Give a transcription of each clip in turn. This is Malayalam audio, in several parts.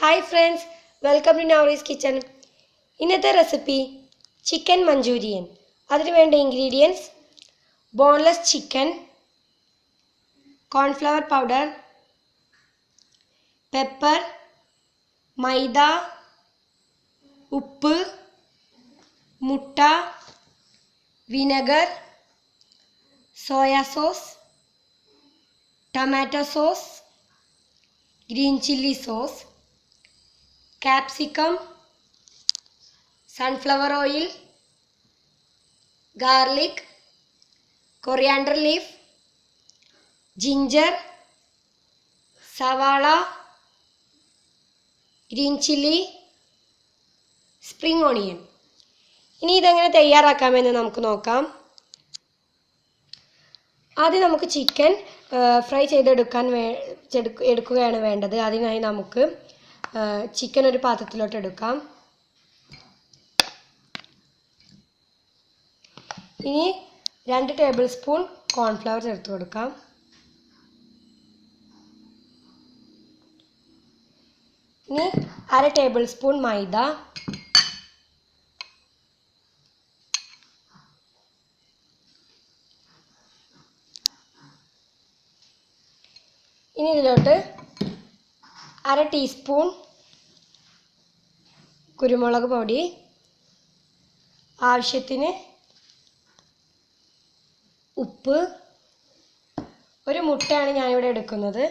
Hi friends, welcome to Naureen's kitchen. ഇന്നത്തെ റെസിപ്പി ചിക്കൻ മഞ്ചൂരിയൻ. അതിനു വേണ്ട ingredients boneless chicken, cornflour powder, pepper, maida, ഉപ്പ്, മുട്ട, vinegar, soy sauce, tomato sauce, green chilli sauce, capsicum, sunflower oil, garlic, coriander leaf, ginger, savala, green chilli, spring onion. ഇനി ഇതെങ്ങനെ തയ്യാറാക്കാമെന്ന് നമുക്ക് നോക്കാം. ആദ്യം നമുക്ക് ചിക്കൻ ഫ്രൈ എടുക്കുകയാണ് വേണ്ടത്. അതിനായി നമുക്ക് ചിക്കൻ ഒരു പാത്രത്തിലോട്ട് എടുക്കാം. ഇനി 2 ടേബിൾ സ്പൂൺ കോൺഫ്ലവർ ചേർത്ത് കൊടുക്കാം. ഇനി 1/2 ടേബിൾ സ്പൂൺ മൈദ, ഇനി ഇതിലോട്ട് 1/2 ടീസ്പൂൺ കുരുമുളക് പൊടി, ആവശ്യത്തിന് ഉപ്പ്, ഒരു മുട്ടയാണ് ഞാനിവിടെ എടുക്കുന്നത്.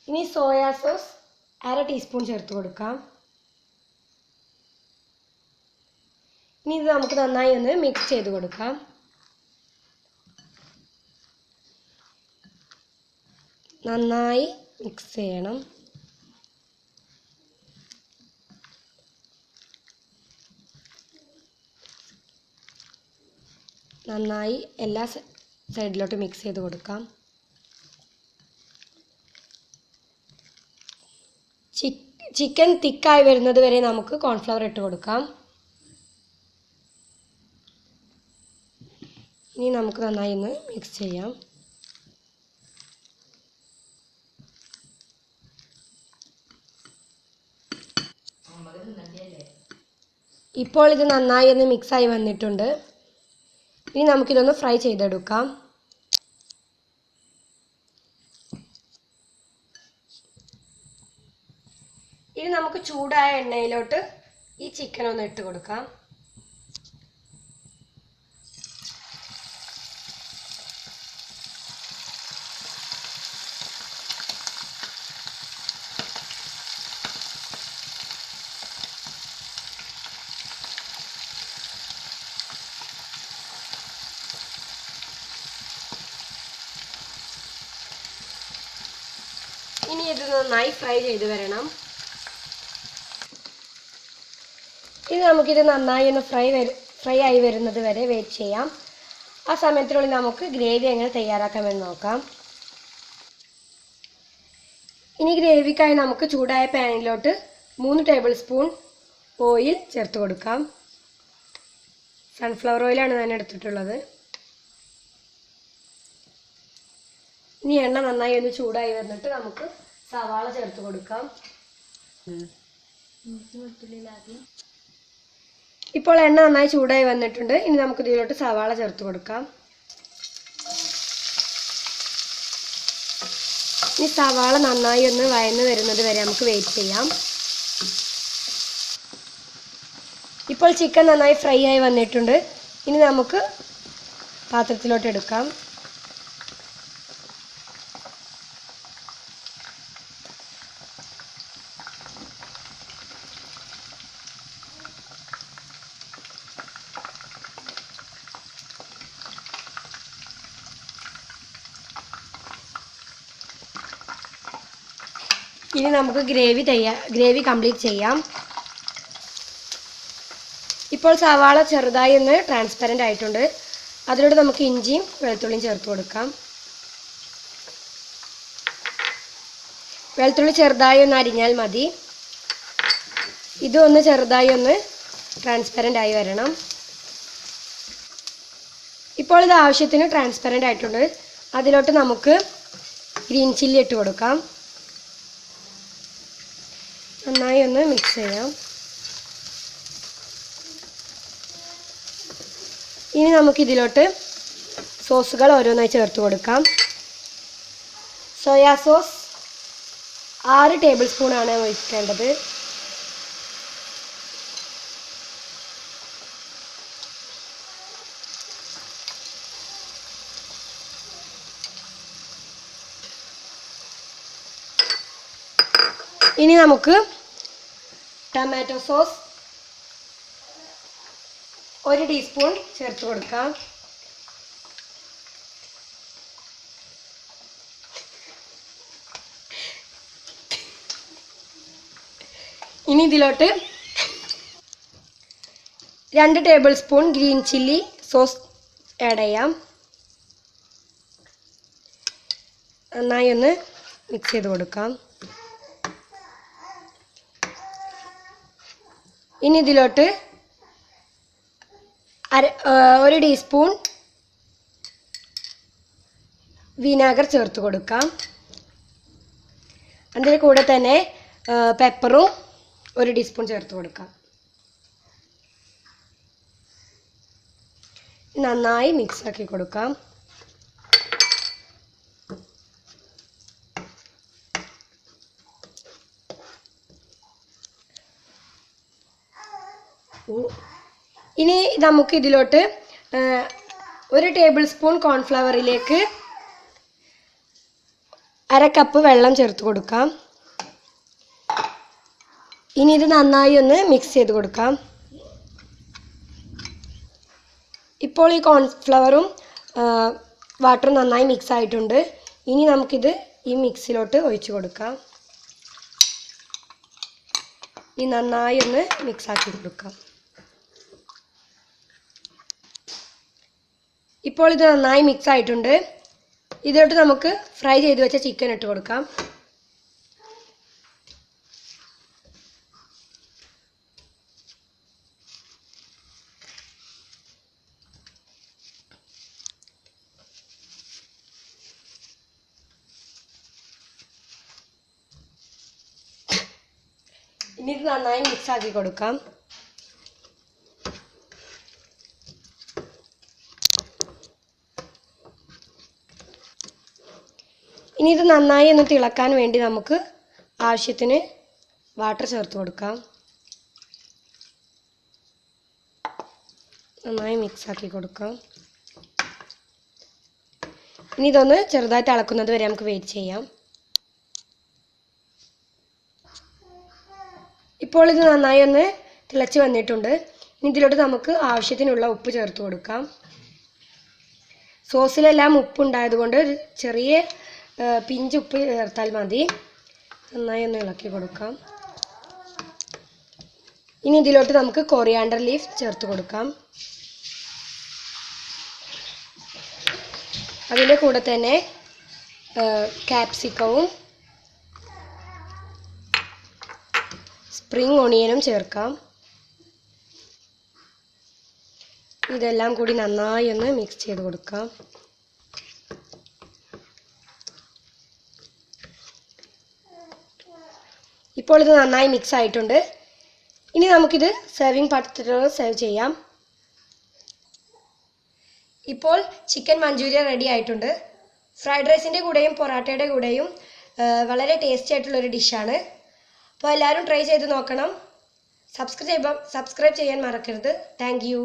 ഇനി സോയാ സോസ് 1/2 ടീസ്പൂൺ ചേർത്ത് കൊടുക്കാം. ഇനി ഇത് നമുക്ക് നന്നായി ഒന്ന് മിക്സ് ചെയ്ത് കൊടുക്കാം. നന്നായി മിക്സ് ചെയ്യണം. നന്നായി എല്ലാ സൈഡിലോട്ട് മിക്സ് ചെയ്ത് കൊടുക്കാം. ചിക്കൻ തിക്കായി വരുന്നത് വരെ നമുക്ക് കോൺഫ്ലവർ ഇട്ട് കൊടുക്കാം. ഇനി നമുക്ക് നന്നായി ഒന്ന് മിക്സ് ചെയ്യാം. ഇപ്പോൾ ഇത് നന്നായി ഒന്ന് മിക്സായി വന്നിട്ടുണ്ട്. ഇനി നമുക്കിതൊന്ന് ഫ്രൈ ചെയ്തെടുക്കാം. ഇനി നമുക്ക് ചൂടായ എണ്ണയിലോട്ട് ഈ ചിക്കൻ ഒന്ന് ഇട്ട് കൊടുക്കാം. ഇനി ഇത് നന്നായി ഫ്രൈ ചെയ്ത് വരണം. ഇനി നമുക്കിത് നന്നായി ഒന്ന് ഫ്രൈ ആയി വരുന്നത് വരെ വെയിറ്റ് ചെയ്യാം. ആ സമയത്തിനുള്ളിൽ നമുക്ക് ഗ്രേവി എങ്ങനെ തയ്യാറാക്കാമെന്ന് നോക്കാം. ഇനി ഗ്രേവിക്കായി നമുക്ക് ചൂടായ പാനിലോട്ട് 3 ടേബിൾ സ്പൂൺ ഓയിൽ ചേർത്ത് കൊടുക്കാം. സൺഫ്ലവർ ഓയിലാണ് ഞാൻ എടുത്തിട്ടുള്ളത്. ഇനി എണ്ണ നന്നായി ഒന്ന് ചൂടായി വന്നിട്ട് നമുക്ക് സവാള ചേർത്ത് കൊടുക്കാം. ഇപ്പോൾ എണ്ണ നന്നായി ചൂടായി വന്നിട്ടുണ്ട്. ഇനി നമുക്ക് ഇതിലോട്ട് സവാള ചേർത്ത് കൊടുക്കാം. ഇനി സവാള നന്നായി ഒന്ന് വഴന്ന് വരുന്നത് വരെ നമുക്ക് വെയിറ്റ് ചെയ്യാം. ഇപ്പോൾ ചിക്കൻ നന്നായി ഫ്രൈ ആയി വന്നിട്ടുണ്ട്. ഇനി നമുക്ക് പാത്രത്തിലോട്ട് എടുക്കാം. ഇനി നമുക്ക് ഗ്രേവി കംപ്ലീറ്റ് ചെയ്യാം. ഇപ്പോൾ സവാള ചെറുതായി ഒന്ന് ട്രാൻസ്പെറൻ്റ് ആയിട്ടുണ്ട്. അതിലൂടെ നമുക്ക് ഇഞ്ചിയും വെളുത്തുള്ളിയും ചേർത്ത് കൊടുക്കാം. വെളുത്തുള്ളി ചെറുതായി ഒന്ന് അരിഞ്ഞാൽ മതി. ഇതൊന്ന് ചെറുതായി ഒന്ന് ട്രാൻസ്പെറൻ്റ് ആയി വരണം. ഇപ്പോൾ ഇത് ആവശ്യത്തിന് ട്രാൻസ്പെറൻ്റ് ആയിട്ടുണ്ട്. അതിലോട്ട് നമുക്ക് ഗ്രീൻ ചില്ലി ഇട്ട് കൊടുക്കാം. നന്നായി ഒന്ന് മിക്സ് ചെയ്യാം. ഇനി നമുക്കിതിലോട്ട് സോസുകൾ ഓരോന്നായി ചേർത്ത് കൊടുക്കാം. സോയാ സോസ് 6 ടേബിൾ സ്പൂണാണ് ഒഴിക്കേണ്ടത്. ഇനി നമുക്ക് ടൊമാറ്റോ സോസ് 1 ടീസ്പൂൺ ചേർത്ത് കൊടുക്കാം. ഇനി ഇതിലോട്ട് 2 table spoon green chilli sauce add ചെയ്യാം. നന്നായി ഒന്ന് മിക്സ് ചെയ്ത് കൊടുക്കാം. ഇനി ഇതിലോട്ട് 1 ടീസ്പൂൺ വിനാഗർ ചേർത്ത് കൊടുക്കാം. അതിൻ്റെ കൂടെ തന്നെ പെപ്പറും 1 ടീസ്പൂൺ ചേർത്ത് കൊടുക്കാം. നന്നായി മിക്സാക്കി കൊടുക്കാം. ഇനി നമുക്ക് ഇതിലോട്ട് 1 ടേബിൾ സ്പൂൺ കോൺഫ്ലവറിലേക്ക് 1/2 കപ്പ് വെള്ളം ചേർത്ത് കൊടുക്കാം. ഇനി ഇത് നന്നായി ഒന്ന് മിക്സ് ചെയ്ത് കൊടുക്കാം. ഇപ്പോൾ ഈ കോൺഫ്ലവറും വാട്ടറും നന്നായി മിക്സ് ആയിട്ടുണ്ട്. ഇനി നമുക്കിത് ഈ മിക്സിലോട്ട് ഒഴിച്ചു കൊടുക്കാം. ഇനി നന്നായി ഒന്ന് മിക്സാക്കി കൊടുക്കാം. ഇപ്പോൾ ഇത് നന്നായി മിക്സ് ആയിട്ടുണ്ട്. ഇതിലോട്ട് നമുക്ക് ഫ്രൈ ചെയ്ത് വെച്ച ചിക്കൻ ഇട്ട് കൊടുക്കാം. ഇനി ഇത് നന്നായി മിക്സ് ആക്കി കൊടുക്കാം. ഇനി ഇത് നന്നായി ഒന്ന് തിളക്കാൻ വേണ്ടി നമുക്ക് ആവശ്യത്തിന് വാട്ടർ ചേർത്ത് കൊടുക്കാം. നന്നായി മിക്സ് ആക്കി കൊടുക്കാം. ഇനി ഇതൊന്ന് ചെറുതായിട്ട് ഇളക്കുന്നത് വരെ നമുക്ക് വെയിറ്റ് ചെയ്യാം. ഇപ്പോൾ ഇത് നന്നായി ഒന്ന് തിളച്ച് വന്നിട്ടുണ്ട്. ഇനി ഇതിലോട്ട് നമുക്ക് ആവശ്യത്തിനുള്ള ഉപ്പ് ചേർത്ത് കൊടുക്കാം. സോസിലെല്ലാം ഉപ്പുണ്ടായതുകൊണ്ട് ഒരു ചെറിയ പിഞ്ച് ഉപ്പ് ചേർത്താൽ മതി. നന്നായി ഒന്ന് ഇളക്കി കൊടുക്കാം. ഇനി ഇതിലോട്ട് നമുക്ക് കൊറിയാണ്ടർ ലീഫ് ചേർത്ത് കൊടുക്കാം. അതിൻ്റെ കൂടെ തന്നെ ക്യാപ്സിക്കവും സ്പ്രിംഗ് ഓണിയനും ചേർക്കാം. ഇതെല്ലാം കൂടി നന്നായി ഒന്ന് മിക്സ് ചെയ്ത് കൊടുക്കാം. ഇപ്പോൾ ഇത് നന്നായി മിക്സ് ആയിട്ടുണ്ട്. ഇനി നമുക്കിത് സെർവിങ് പാത്രത്തിൽ സെർവ് ചെയ്യാം. ഇപ്പോൾ ചിക്കൻ മഞ്ചൂരിയൻ റെഡി ആയിട്ടുണ്ട്. ഫ്രൈഡ് റൈസിൻ്റെ കൂടെയും പൊറാട്ടയുടെ കൂടെയും വളരെ ടേസ്റ്റി ആയിട്ടുള്ളൊരു ഡിഷാണ്. അപ്പോൾ എല്ലാവരും ട്രൈ ചെയ്ത് നോക്കണം. സബ്സ്ക്രൈബ് ചെയ്യാൻ മറക്കരുത്. Thank you.